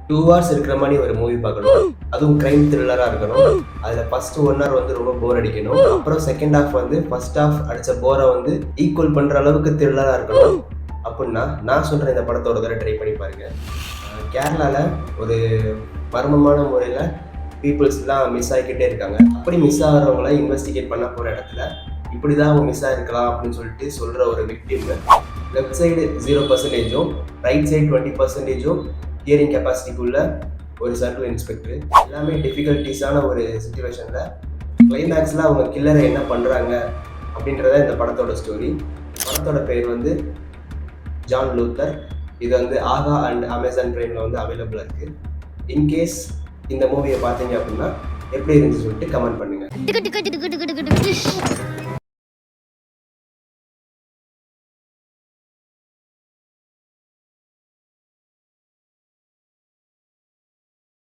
2 hours இருக்கிற மாதிரி ஒரு மூவி பார்க்கணும். அதுவும் கிரைம் த்ரில்லரா இருக்கணும். அதுல ஃபர்ஸ்ட் 1 ஹவர் வந்து ரொம்ப போர் அடிக்கணும். அப்புறம் செகண்ட் ஹாஃப் வந்து ஃபர்ஸ்ட் ஹாஃப் அடிச்ச போரை வந்து ஈக்குவல் பண்ற அளவுக்கு த்ரில்லரா இருக்கணும். அப்படின்னா நான் சொல்ற இந்த படத்தோட தடவை ட்ரை பண்ணி பாருங்க. கேரளால ஒரு மர்மமான முறையில பீப்புள்ஸ்லாம் மிஸ் ஆகிக்கிட்டே இருக்காங்க. அப்படி மிஸ் ஆகிறவங்கள இன்வெஸ்டிகேட் பண்ண போற இடத்துல இப்படிதான் அவங்க மிஸ் ஆயிருக்கலாம் அப்படின்னு சொல்லிட்டு சொல்ற ஒரு victim left side 0%, right side 20%, hearing கெப்பாசிட்டிக்குள்ள ஒரு சர்க்கிள் இன்ஸ்பெக்டர். எல்லாமே டிஃபிகல்ட்டிஸான ஒரு சுச்சுவேஷனில் கிளைமேக்ஸில் அவங்க கில்லரை என்ன பண்ணுறாங்க அப்படின்றத இந்த படத்தோட ஸ்டோரி. படத்தோட பேர் வந்து ஜான் லூத்தர். இது வந்து ஆகா அண்ட் அமேசான் பிரைமில் வந்து அவைலபிளாக இருக்குது. இன்கேஸ் இந்த மூவியை பார்த்தீங்க அப்படின்னா எப்படி இருந்துச்சு சொல்லிட்டு கமெண்ட் பண்ணுங்கள்.